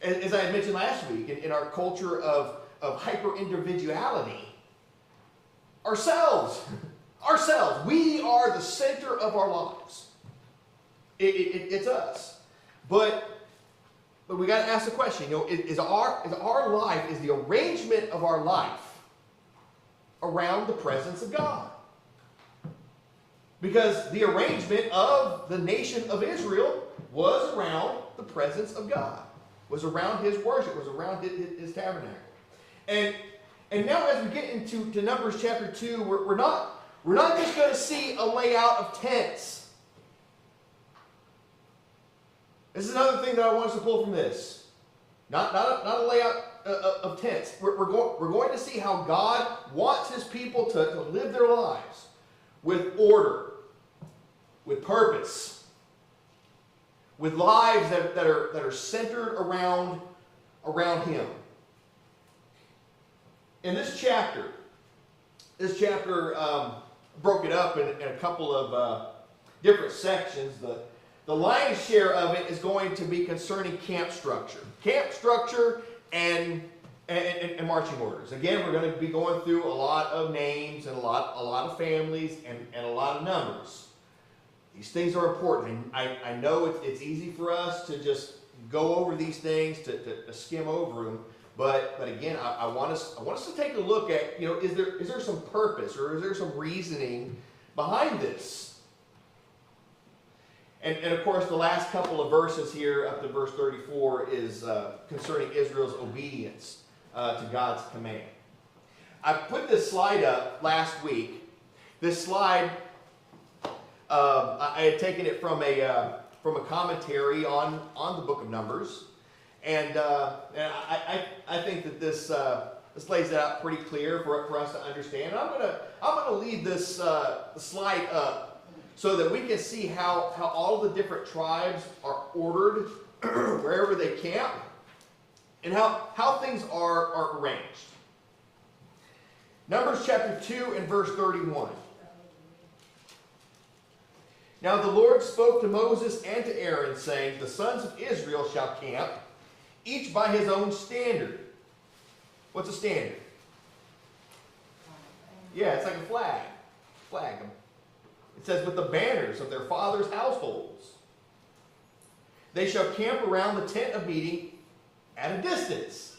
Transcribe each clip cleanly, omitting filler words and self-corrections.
as I had mentioned last week, in our culture of hyper-individuality, ourselves, we are the center of our lives. It's us. But we got to ask the question, is our life, is the arrangement of our life around the presence of God? Because the arrangement of the nation of Israel was around the presence of God, was around His worship, was around His tabernacle. And now as we get into Numbers chapter 2, we're not just going to see a layout of tents. This is another thing that I want us to pull from this. Not a layout of tents. We're going to see how God wants His people to live their lives with order, with purpose, with lives that are centered around Him. In this chapter broke it up in a couple of different sections. The lion's share of it is going to be concerning camp structure. Camp structure and marching orders. Again, we're going to be going through a lot of names and a lot of families and a lot of numbers. These things are important. I know it's easy for us to just go over these things, to skim over them. But again, I want us to take a look at, is there some purpose or is there some reasoning behind this? And of course, the last couple of verses here, up to verse 34, is concerning Israel's obedience to God's command. I put this slide up last week. This slide, I had taken it from a commentary on the book of Numbers, and I think that this lays it out pretty clear for us to understand. And I'm gonna leave this slide up, so that we can see how all the different tribes are ordered wherever they camp, and how things are arranged. Numbers chapter 2 and verse 31. Now the Lord spoke to Moses and to Aaron, saying, the sons of Israel shall camp, each by his own standard. What's a standard? Yeah, it's like a flag. It says, with the banners of their fathers' households. They shall camp around the tent of meeting at a distance.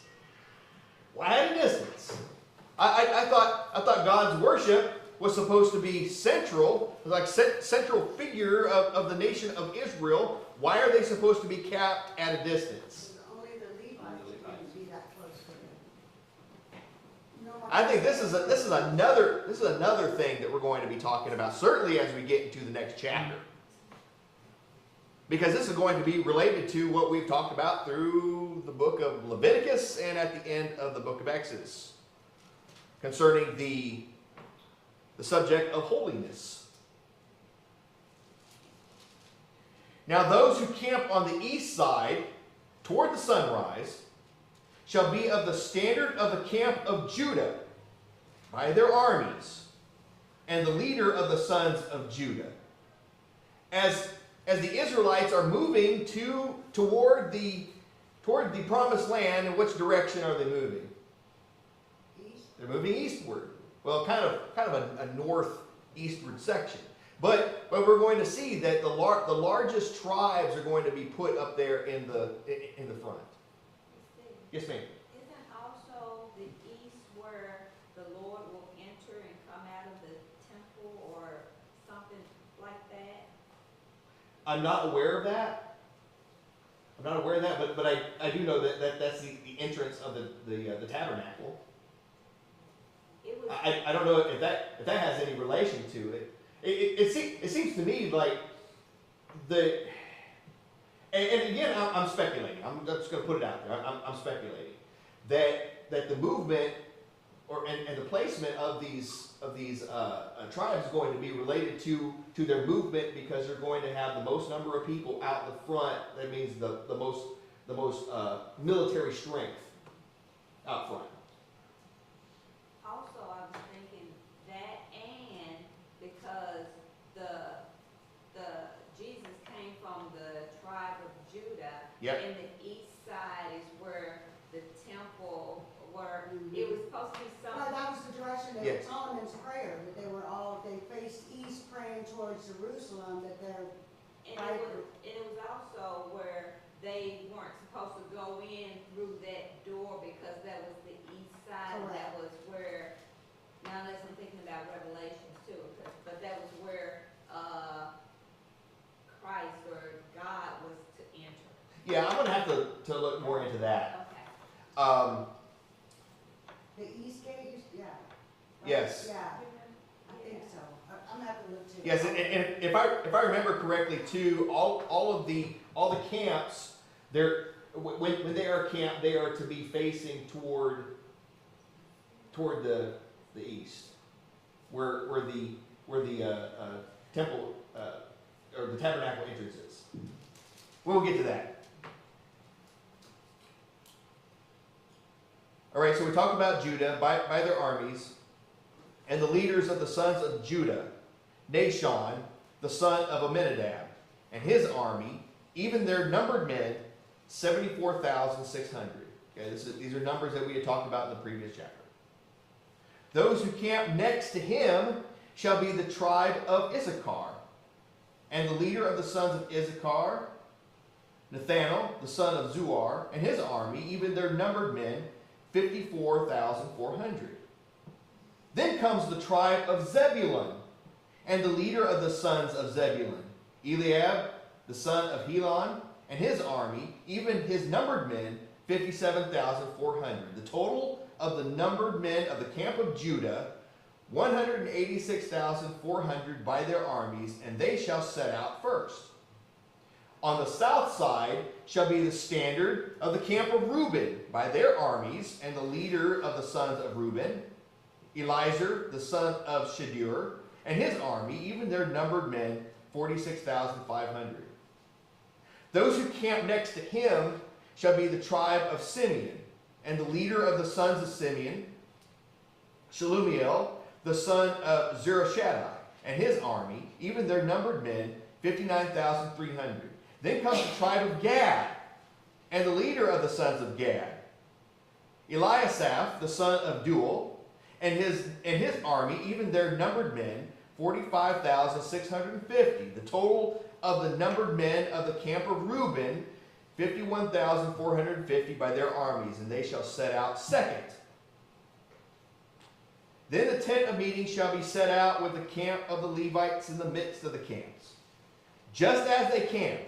Why at a distance? I thought God's worship was supposed to be central, like central figure of the nation of Israel. Why are they supposed to be camped at a distance? Only the Levites can be that close to him. I think this is another thing that we're going to be talking about, certainly as we get into the next chapter. Because this is going to be related to what we've talked about through the book of Leviticus and at the end of the book of Exodus, concerning the subject of holiness. Now those who camp on the east side toward the sunrise shall be of the standard of the camp of Judah by their armies, and the leader of the sons of Judah. As the Israelites are moving toward the promised land, in which direction are they moving? East. They're moving eastward. Well, kind of a northeastward section. But we're going to see that the largest tribes are going to be put up there in the front. Yes, ma'am. Isn't also the east where the Lord will enter and come out of the temple or something like that? I'm not aware of that. But I do know that that's the entrance of the tabernacle. It was, I don't know if that has any relation to it. It seems to me like and again, I'm speculating. I'm just going to put it out there. I'm speculating that the movement and the placement of these tribes is going to be related to their movement, because they're going to have the most number of people out the front. That means the most military strength out front. also, I was thinking that, and because the Jesus came from the tribe tribe of Judah. Yep. And the east side is where the temple, where it was supposed to be No, something. that was the direction of Yes. Solomon's prayer, that they faced east praying towards Jerusalem, that they're, And it was also where they weren't supposed to go in through that door because that was the east side. And that was where, now unless I'm thinking about Revelations too, but that was where, Christ or God was to enter. Yeah, I'm gonna have to look more into that. Okay. the east gate, yeah. Yes. Yeah, I think so. I'm gonna have to look too. Yes, and if I remember correctly too, all the camps, when they are camped, they are to be facing toward the east, where the temple or the tabernacle entrance is. We'll get to that. All right, so we talked about Judah by their armies, and the leaders of the sons of Judah, Nashon, the son of Amminadab, and his army, even their numbered men, 74,600. Okay, these are numbers that we had talked about in the previous chapter. Those who camp next to him shall be the tribe of Issachar, and the leader of the sons of Issachar, Nathanael, the son of Zuar, and his army, even their numbered men, 54,400. Then comes the tribe of Zebulun, and the leader of the sons of Zebulun, Eliab, the son of Helon, and his army, even his numbered men, 57,400. The total of the numbered men of the camp of Judah, 186,400 by their armies, and they shall set out first. On the south side shall be the standard of the camp of Reuben by their armies, and the leader of the sons of Reuben, Elizur, the son of Shadur, and his army, even their numbered men, 46,500. Those who camp next to him shall be the tribe of Simeon, and the leader of the sons of Simeon, Shelumiel, the son of Zurishaddai, and his army, even their numbered men, 59,300. Then comes the tribe of Gad, and the leader of the sons of Gad, Eliasaph, the son of Duel, and his army, even their numbered men, 45,650. The total of the numbered men of the camp of Reuben, 51,450 by their armies, and they shall set out second. Then the tent of meeting shall be set out with the camp of the Levites in the midst of the camps. Just as they camp,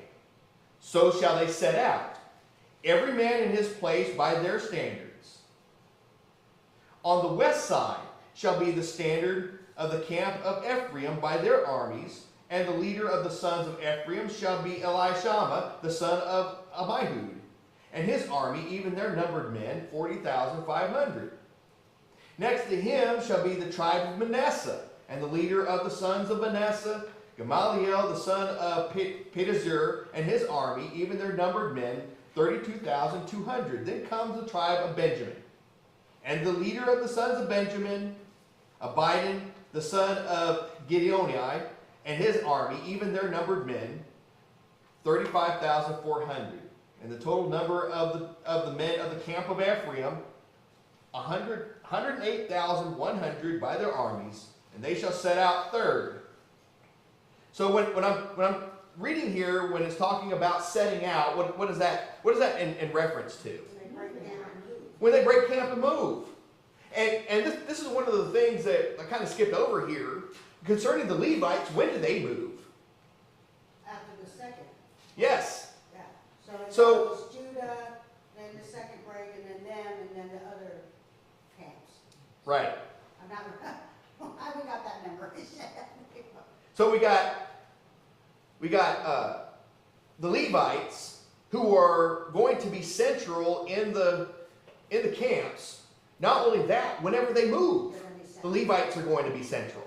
so shall they set out, every man in his place by their standards. On the west side shall be the standard of the camp of Ephraim by their armies, and the leader of the sons of Ephraim shall be Elishama, the son of Ammihud, and his army, even their numbered men, 40,500. Next to him shall be the tribe of Manasseh, and the leader of the sons of Manasseh, Gamaliel, the son of Pedazur, and his army, even their numbered men, 32,200. Then comes the tribe of Benjamin, and the leader of the sons of Benjamin, Abidan, the son of Gideoni, and his army, even their numbered men, 35,400. And the total number of the men of the camp of Ephraim, 108,100 by their armies, and they shall set out third. So when I'm reading here, when it's talking about setting out, what is that in reference to? When they break camp and move. And this is one of the things that I kind of skipped over here. Concerning the Levites, when do they move? After the second, Yes. yeah. So- it goes Judah, then the second break, and then them, and then the other camps. Right. I'm not, I haven't got that memorized yet. So we got the Levites who are going to be central in the camps. Not only that, whenever they move, They're gonna be the sent. Levites are going to be central.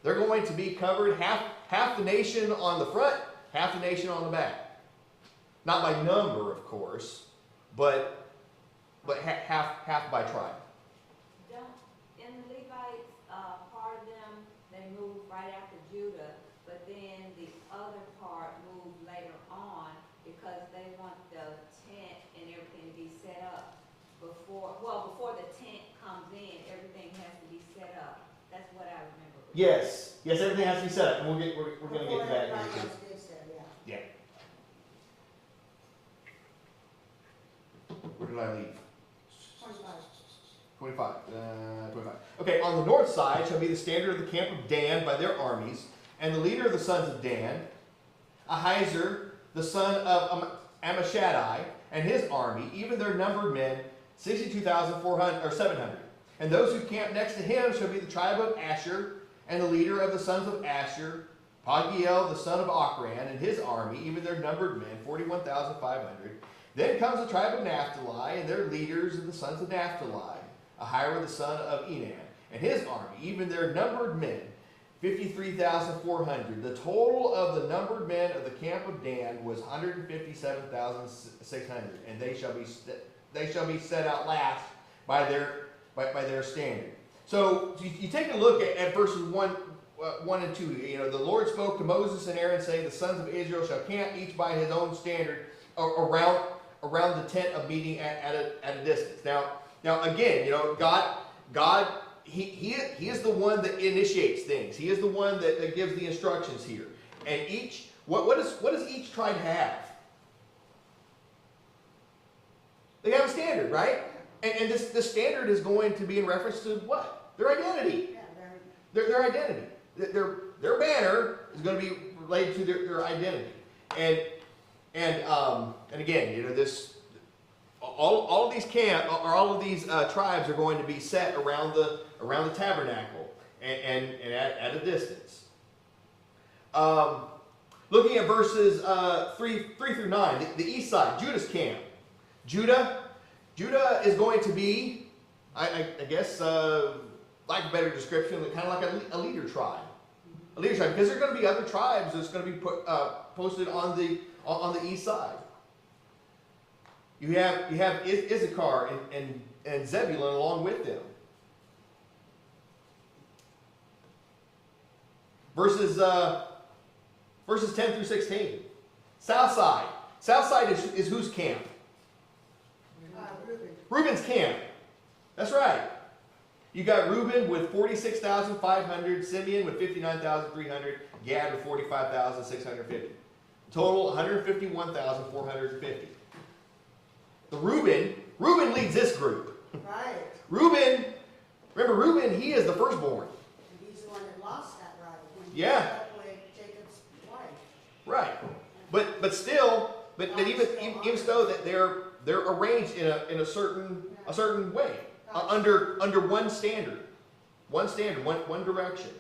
They're going to be covered half the nation on the front, half the nation on the back. Not by number, of course, but half by tribe. In the Levites, part of them, they moved right after Judah, but then the other part moved later on because Yes, yes, everything has to be set up, and we're gonna get to that Before here everybody too. else gets there, yeah. Yeah. Where did I leave? 25. 25. Okay, on the north side shall be the standard of the camp of Dan by their armies, and the leader of the sons of Dan, Ahiezer, the son of Ammishaddai, and his army, even their numbered men, 62,400 or 700. And those who camp next to him shall be the tribe of Asher, and the leader of the sons of Asher, Pagiel, the son of Ochran, and his army, even their numbered men, 41,500. Then comes the tribe of Naphtali, and their leaders of the sons of Naphtali, Ahira the son of Enan, and his army, even their numbered men, 53,400. The total of the numbered men of the camp of Dan was 157,600, and they shall be set out last by their standard. So you take a look at verses 1 and 2. You know, the Lord spoke to Moses and Aaron, saying, "The sons of Israel shall camp each by his own standard around the tent of meeting at a distance." Now again, you know, God, He is the one that initiates things. He is the one that gives the instructions here. And what does each tribe have? They have a standard, right? And this standard is going to be in reference to what? Their identity. Yeah, Their identity. Their banner is going to be related to their identity. And again, you know, all of these tribes are going to be set around the tabernacle and at a distance. Looking at verses 3 through 9, the east side, Judah's camp. Judah is going to be, I guess, like a better description, kind of like a leader tribe. A leader tribe, because there are going to be other tribes that's going to be posted on the east side. You have Issachar and Zebulun along with them. Verses 10 through 16. South side. South side is whose camp? Reuben. Reuben's camp. That's right. You got Reuben with 46,500, Simeon with 59,300, Gad with 45,650. Total 151,450. Reuben leads this group. Right. Reuben, he is the firstborn. And he's the one that lost that right when he Yeah. ended up with Jacob's wife. Right. But even so that they're arranged in a certain way. Under one standard. One direction.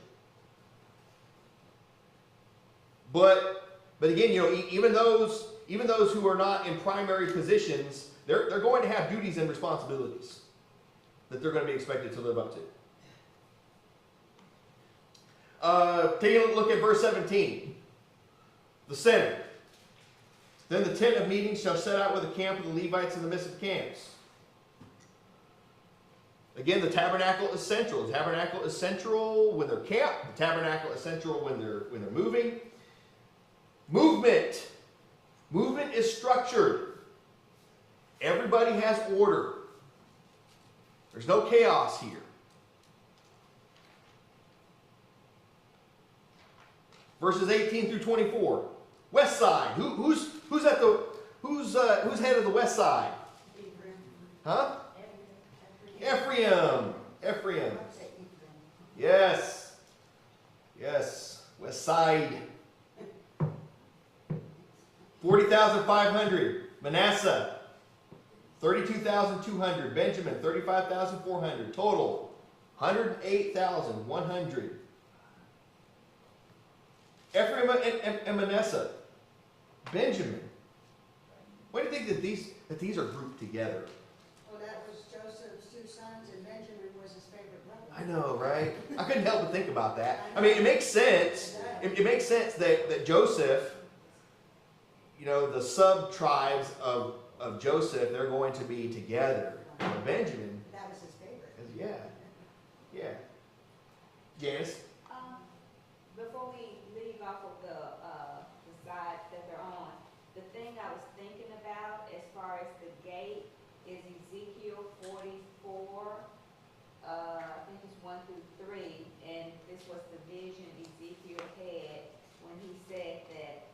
But again, you know, even those who are not in primary positions, they're going to have duties and responsibilities that they're going to be expected to live up to. Take a look at verse 17. The center. Then the tent of meeting shall set out with the camp of the Levites in the midst of camps. Again, the tabernacle is central. The tabernacle is central when they're camped. The tabernacle is central when they're moving. Movement. Movement is structured. Everybody has order. There's no chaos here. Verses 18 through 24. West side. Who's head of the west side? Ephraim. Huh? Ephraim. Ephraim. I'd say Ephraim. Yes. West side. 40,500. Manasseh. 32,200. Benjamin. 35,400. Total 108,100. Ephraim and Manasseh. Benjamin. Why do you think that these are grouped together? Well, that was Joseph's two sons, and Benjamin was his favorite brother. I know, right? I couldn't help but think about that. I mean, it makes sense. It makes sense that Joseph, you know, the sub-tribes of Joseph, they're going to be together. But Benjamin, That was his favorite. yeah. Janice? Before we leave off of the side that they're on, the thing I was thinking about as far as the gate is Ezekiel 44, I think it's 1 through 3, and this was the vision Ezekiel had when he said that,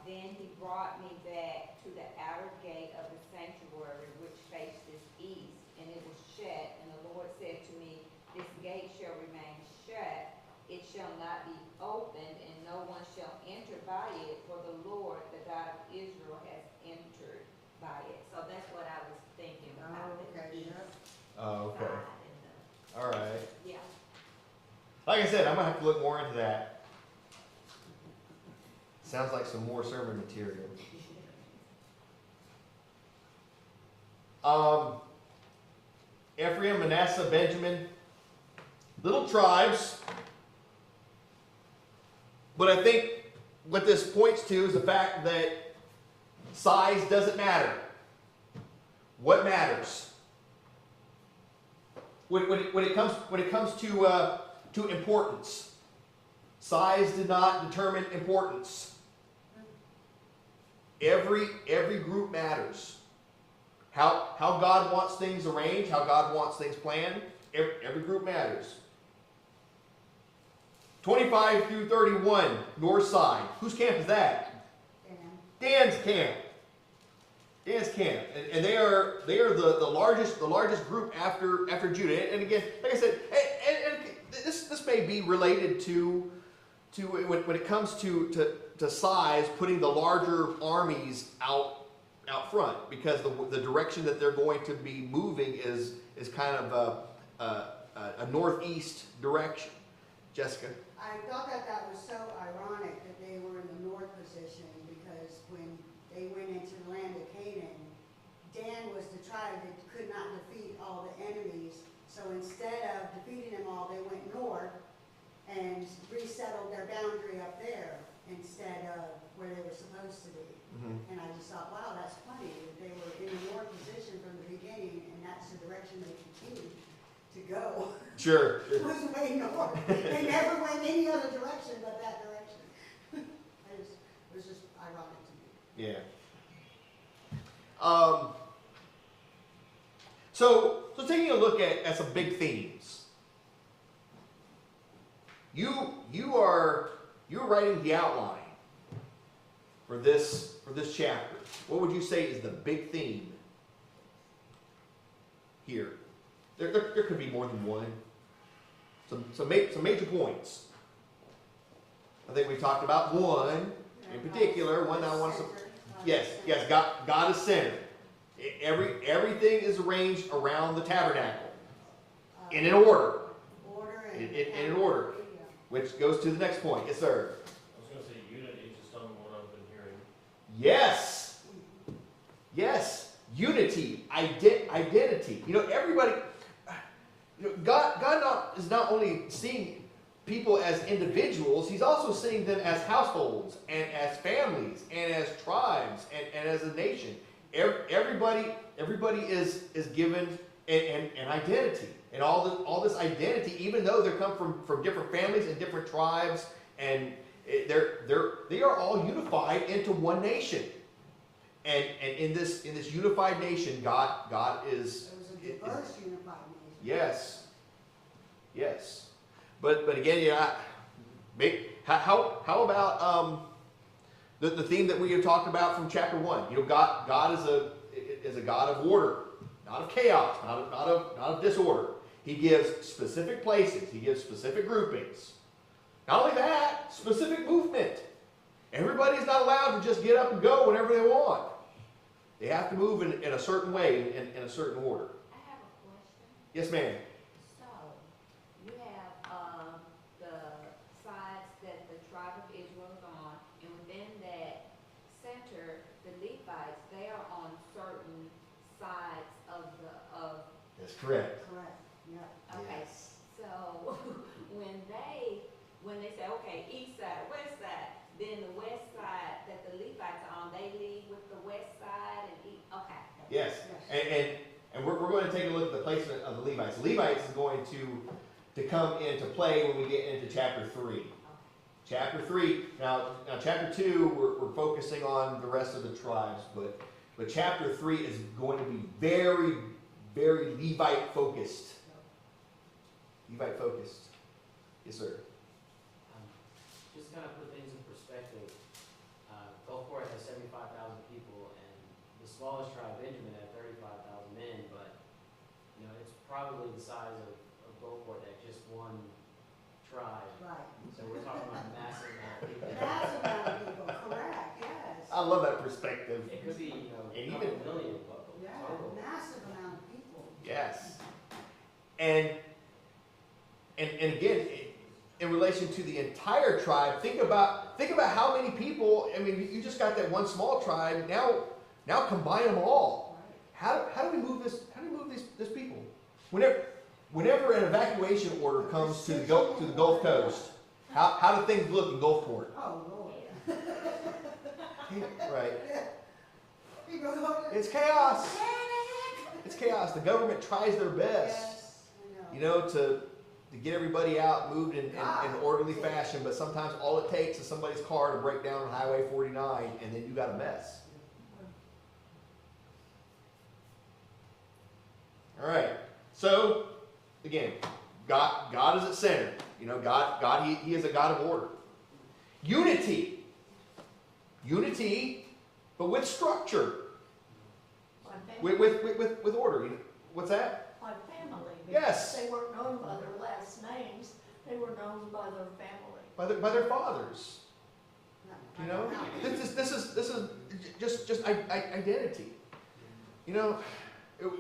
then he brought me back to the outer gate of the sanctuary which faces east, and it was shut, and the Lord said to me, this gate shall remain shut, it shall not be opened, and no one shall enter by it, for the Lord, the God of Israel, has entered by it. So that's what I was thinking about, Oh, the okay, east yeah. Oh, okay. side and the, All right. yeah. Like I said, I'm gonna have to look more into that. Sounds like some more sermon material. Ephraim, Manasseh, Benjamin, little tribes. But I think what this points to is the fact that size doesn't matter. What matters? When it comes to importance, size did not determine importance. Every group matters. How God wants things arranged, how God wants things planned, every group matters. 25 through 31, north side. Whose camp is that? Dan's camp. Dan's camp, and they are the largest group after Judah. And again, like I said, and this may be related to when it comes to size, putting the larger armies out front, because the direction that they're going to be moving is kind of a northeast direction. Jessica. I thought that was so ironic that they were in the north position, because when they went into the land of Canaan, Dan was the tribe that could not defeat all the enemies. So instead of defeating them all, they went north and resettled their boundary up there instead of where they were supposed to be. Mm-hmm. And I just thought, wow, that's funny that they were in the north position from the beginning, and that's the direction they continued to go. Sure. It was way north. They never went any other direction but that direction. It was just ironic to me. Yeah. So taking a look at some big themes. You're writing the outline for this chapter. What would you say is the big theme here? There could be more than one. Some major points. I think we talked about one in particular. One that I want to. Yes. God is centered. Everything is arranged around the tabernacle in an order. In an order, which goes to the next point. Yes, sir. I was going to say unity, just on what I've been hearing. Yes. Unity, identity. Everybody. God is not only seeing people as individuals, He's also seeing them as households and as families and as tribes and as a nation. Everybody is given an identity, and all this identity, even though they come from different families and different tribes, and they are all unified into one nation. And in this unified nation, God is. It was a diverse unified nation. Yes. But again, how about the theme that we have talked about from chapter 1? God is a God of order, not of chaos, not of disorder. He gives specific places. He gives specific groupings. Not only that, specific movement. Everybody's not allowed to just get up and go whenever they want. They have to move in a certain way, in a certain order. I have a question. Yes, ma'am. So, you have, the sides that the tribe of Israel is on, and within that center, the Levites, they are on certain sides of That's correct. Correct, yeah. okay. Yes. So, when they say, okay, east side, west side, then the west side that the Levites are on, they lead with the west side and east, okay. Yes. And we're going to take a look at the placement of the Levites. Levites is going to come into play when we get into chapter 3. Chapter 3. Now chapter 2, we're focusing on the rest of the tribes, but chapter 3 is going to be very, very Levite focused. Levite focused. Yes, sir. Just kind of put things in perspective, Gulfport has 75,000 people, and the smallest tribe, Benjamin, had 35,000 men, but, you know, it's probably the size of Gulfport that just one tribe. Right. So we're talking about a massive amount of people. Massive amount of people, correct, yes. I love that perspective. It could be, you know, And a couple even- million Yeah, total. massive amount of people. Yes. And again, in relation to the entire tribe, think about how many people. I mean, you just got that one small tribe. Now combine them all. Right. How do we move this? How do we move this people? Whenever an evacuation order comes to the Gulf Coast, how do things look in Gulfport? Oh, Lord. Right. People go, It's chaos. panic! It's chaos. The government tries their best, Yes, I you know. know, to get everybody out, moved in an orderly fashion. But sometimes all it takes is somebody's car to break down on Highway 49, and then you got a mess. All right. So again, God is at center. You know, God, He is a God of order. Unity, but with structure, with order. You know, what's that? My family. Yes. Because they weren't known by their last names, they were known by their family. By their fathers. No, You know, no. this is just identity. You know,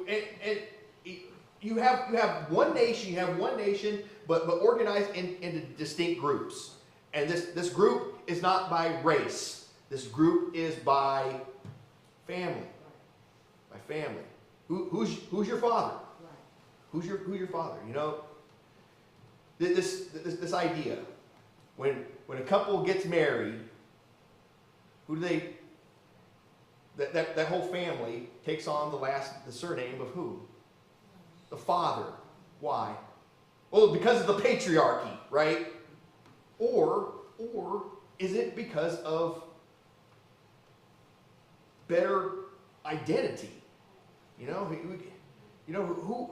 and you have one nation, but organized into distinct groups. And this group is not by race. This group is by family. By family. Who's your father? Right. Who's your father? You know, this idea when a couple gets married, who do they? That whole family takes on the surname of who? The father. Why? Well, because of the patriarchy, right? Or is it because of better identity? You know, who?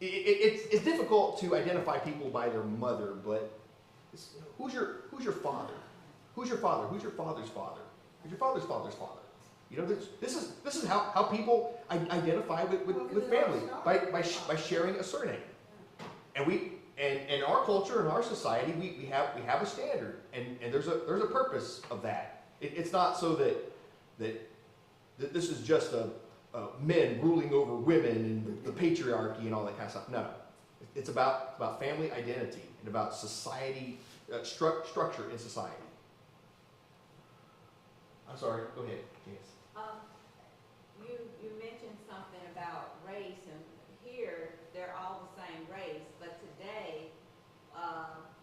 It's difficult to identify people by their mother, but who's your father? Who's your father? Who's your father's father? Who's your father's father's father? You know, this is how people identify with family by sharing a surname, and in our culture, in our society, we have a standard, and there's a purpose of that. It's not so that this is just men ruling over women and the patriarchy and all that kind of stuff. No, it's about family identity and about society structure in society. I'm sorry. Go ahead. Yes. You mentioned something about race, and here they're all the same race, but today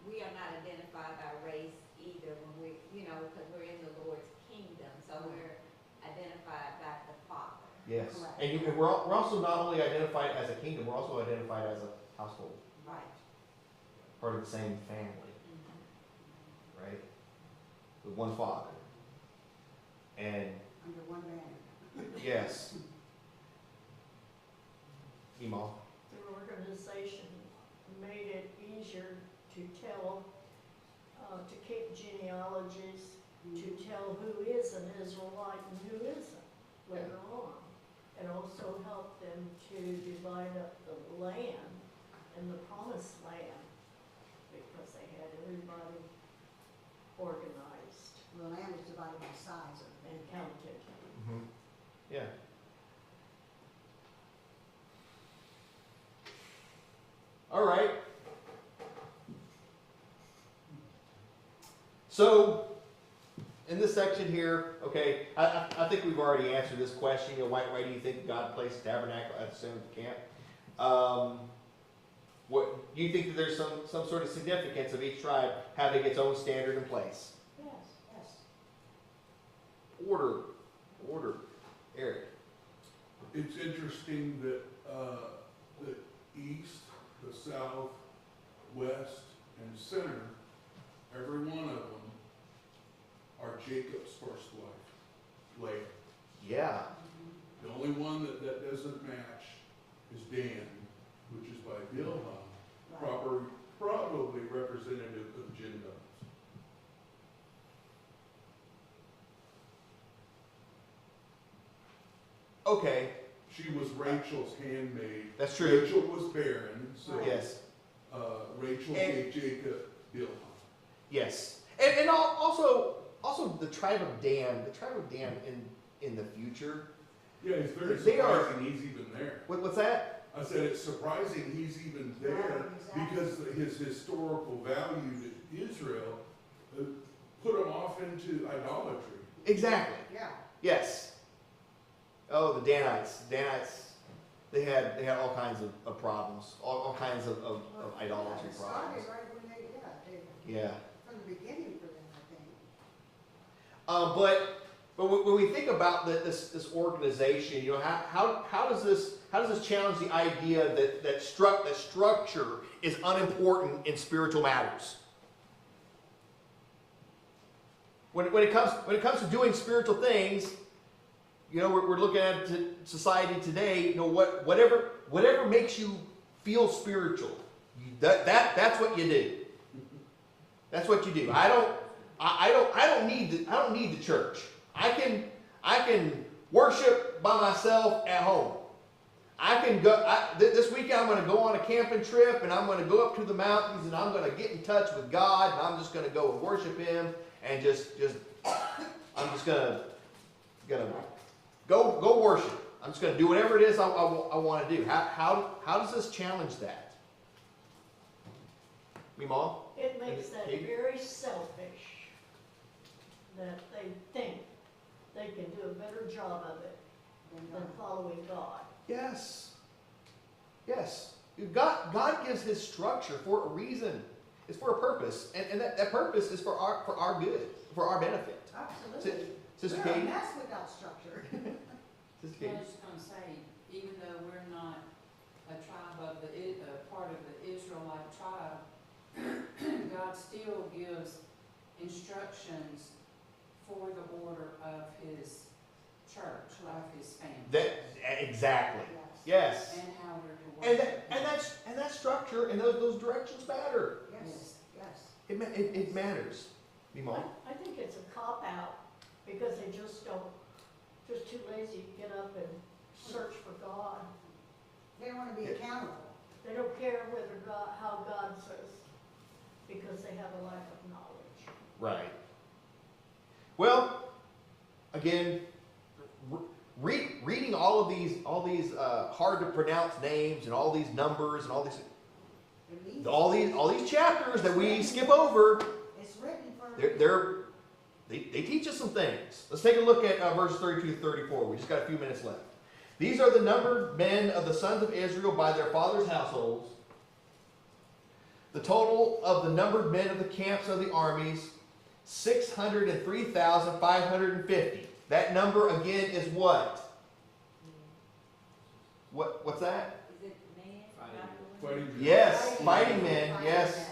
we are not identified by race either when because we're in the Lord's kingdom, so we're identified by the Father. Yes. Correct. And we're also not only identified as a kingdom, we're also identified as a household, Right. part of the same family, right? With one father. And Under one banner. yes. Emo. Their organization made it easier to tell, to keep genealogies, to tell who is an Israelite and who isn't later on. And also help them to divide up the land and the promised land, because they had everybody organized The land was divided by size and counted. Mm-hmm. Yeah. All right. So, in this section here, okay, I think we've already answered this question. You know, why do you think God placed a tabernacle at the center of the camp? What do you think that there's some sort of significance of each tribe having its own standard in place? Yes. Yes. Order. Eric. It's interesting that the east, the south, west, and center, every one of them are Jacob's first wife, Leah. Yeah. The only one that doesn't match is Dan, which is by Bilhah, Right. proper probably representative of Jen Dodds. Okay, She was Rachel's handmaid. that's true. Rachel was barren, so, Yes, Rachel And- gave Jacob Bilhah. yes. And also the tribe of Dan, in the future. Yeah, it's very They are- surprising he's even there. What's that? I said it's surprising he's even there Right, exactly. because his historical value to Israel put him off into idolatry. Exactly. Yeah. Yes. Oh, the Danites. They had all kinds of problems, all kinds of idolatry It problems. started right when they, Yeah. from the beginning for them, I think. But when we think about this organization, you know, how does this challenge the idea that structure is unimportant in spiritual matters? When it comes to doing spiritual things, you know, we're looking at society today. You know, whatever makes you feel spiritual, that's what you do. That's what you do. I don't need the church. I can worship by myself at home. I can go. This weekend I'm going to go on a camping trip, and I'm going to go up to the mountains, and I'm going to get in touch with God, and I'm just going to go and worship Him, and I'm just going to go worship. I'm just going to do whatever it is I want to do. How does this challenge that? Me, Mom? It makes that Katie? very selfish, that they think they can do a better job of it than following God. Yes. Yes. God gives His structure for a reason. It's for a purpose. And that purpose is for our good, for our benefit. Absolutely. Sister We're a Katie? mess without structure. Sister I Katie? was just gonna say, even though we're not a tribe of part of the Israelite tribe, God still gives instructions for the order of His church, of His family. Exactly. Yes. Yes. And how we're to worship. And that structure and those directions matter. Yes, yes. It matters. Me, Mom? I think it's a cop-out, because they just too lazy to get up and search for God. They want to be accountable. They don't care how God says, because they have a lack of knowledge. Right. Well, again, reading all these hard to pronounce names and all these numbers and all these chapters that we skip over, It's written for. they teach us some things. Let's take a look at verses 32 to 34. We just got a few minutes left. These are the numbered men of the sons of Israel by their fathers' households. The total of the numbered men of the camps of the armies, 603,550. That number again is what? What's that? Is it man, not woman? Fighting men. Yes, fighting men. Yes.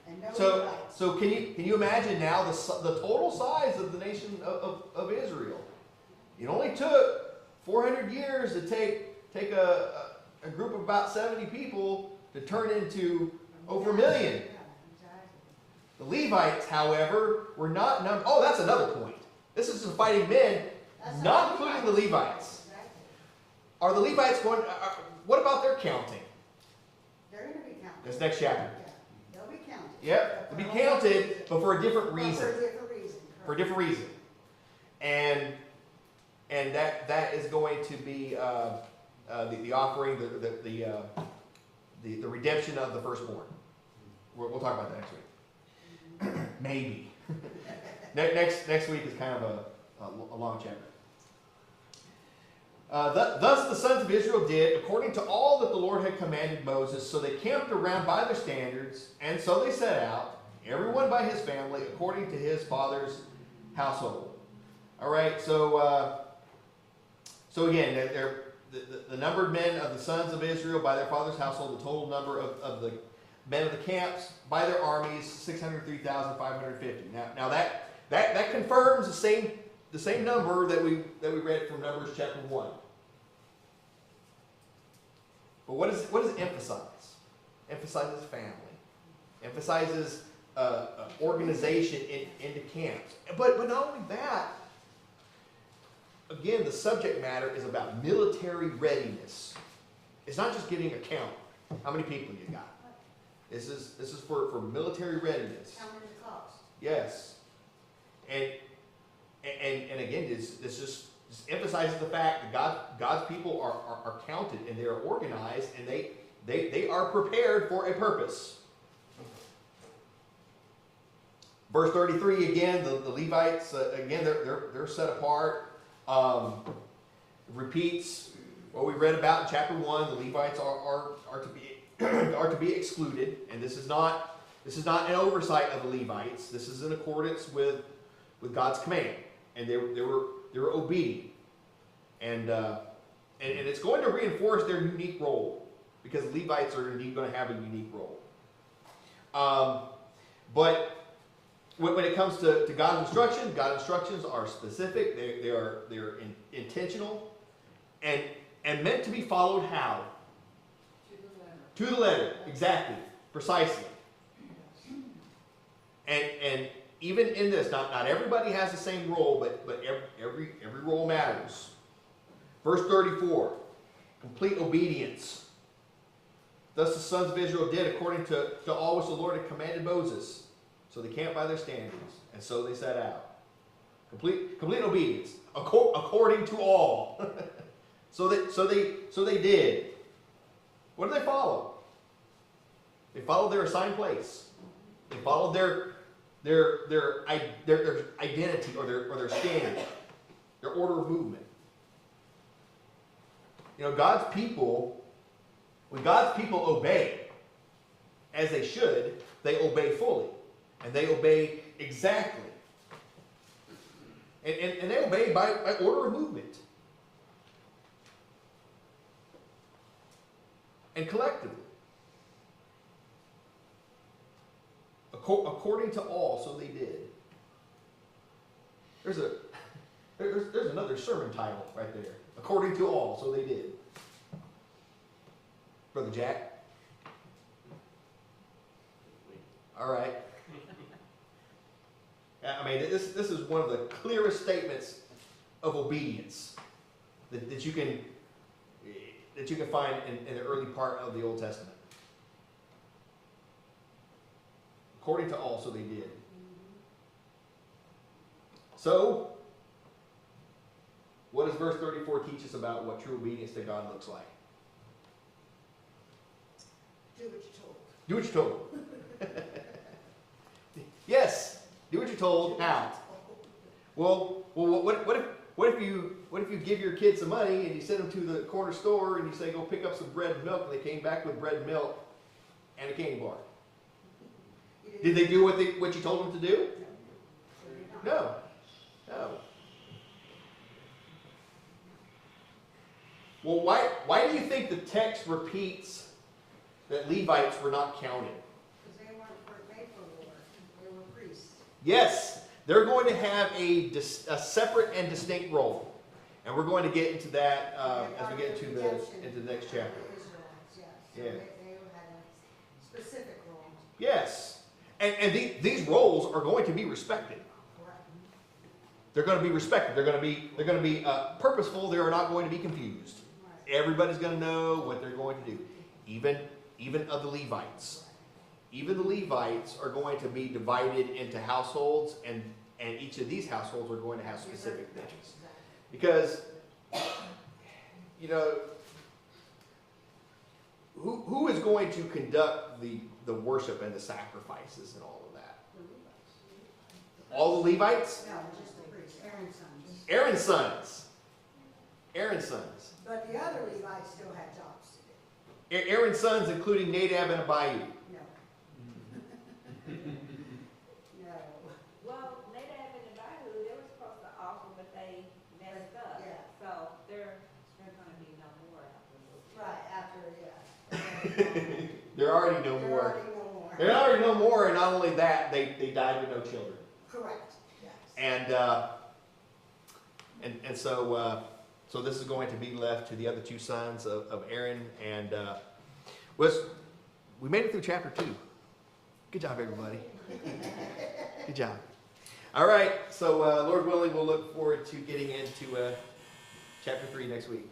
And no So Levites. can you imagine now the total size of the nation of Israel? It only took 400 years to take a group of about 70 people to turn into over a million. Yeah, exactly. The Levites, however, were not numbered. Oh, that's another point. This is just fighting men, That's not how including the Levites. Exactly. Are the Levites going? What about their counting? They're going to be counted. This next chapter. Yeah, they'll be counted. Yep, to be counted, but for a different But reason. For a different reason. For a different reason. And that is going to be the offering, the redemption of the firstborn. We'll talk about that next week. Maybe. Next week is kind of a long chapter. Thus the sons of Israel did according to all that the Lord had commanded Moses. So they camped around by their standards, and so they set out, everyone by his family, according to his father's household. All right, so again, the numbered men of the sons of Israel by their father's household, the total number of the men of the camps by their armies, 603,550. Now that confirms the same number that we read from Numbers chapter 1. But what does it emphasize? Emphasizes family. emphasizes organization into camps. But not only that, again, the subject matter is about military readiness. It's not just getting a count. How many people you got? This is for military readiness. How many cost? Yes. And again, this just emphasizes the fact that God's people are counted and they are organized and they are prepared for a purpose. Verse 33 again, the Levites again they're set apart. Repeats what we read about in chapter 1. The Levites are to be excluded, and this is not an oversight of the Levites. This is in accordance with God's command, and they were obedient, and it's going to reinforce their unique role, because Levites are indeed going to have a unique role. But when it comes to God's instructions are specific. They are intentional, and meant to be followed how? To the letter. To the letter, exactly, precisely. And even in this, not everybody has the same role, but every role matters. Verse 34, complete obedience. Thus the sons of Israel did according to all which the Lord had commanded Moses. So they camped by their standards, and so they set out. Complete obedience, according to all. So they did. What did they follow? They followed their assigned place. They followed their identity or their standard, their order of movement. You know, God's people, when God's people obey, as they should, they obey fully. And they obey exactly. And they obey by order of movement. And collectively. According to all, so they did. There's another sermon title right there. According to all, so they did. Brother Jack? All right. I mean, this is one of the clearest statements of obedience that you can find in the early part of the Old Testament. According to all, so they did. So, what does verse 34 teach us about what true obedience to God looks like? Do what you're told. Do what you're told. Yes, do what you're told. How? Well, what if you give your kids some money and you send them to the corner store and you say, go pick up some bread and milk, and they came back with bread and milk and a candy bar? Did they do what you told them to do? No. Well, why do you think the text repeats that Levites were not counted? Because they weren't made for war. They were priests. Yes, they're going to have a separate and distinct role, and we're going to get into that as we get into the next chapter. Israelites, yes. Yeah. So they had a specific role. Yes, and these roles are going to be respected. Correct. They're going to be respected. They're going to be purposeful. They are not going to be confused. Right. Everybody's going to know what they're going to do, even of the Levites. Even the Levites are going to be divided into households, and each of these households are going to have specific things. Because, you know, who is going to conduct the worship and the sacrifices and all of that? All the Levites? No, just the priests, Aaron's sons. Aaron's sons. Aaron's sons. But the other Levites still had jobs to do. Aaron's sons, including Nadab and Abihu. No. No. Well, Nadab and Abihu, they were supposed to offer, but they messed up. Yeah. So there's gonna be no more after this. Right, after, yeah. There are already no There more. are already no more. There are already no more, and not only that, they died with no children. Correct, yes. And so this is going to be left to the other two sons of Aaron, and we made it through chapter 2. Good job, everybody. Good job. All right, so Lord willing, we'll look forward to getting into chapter 3 next week.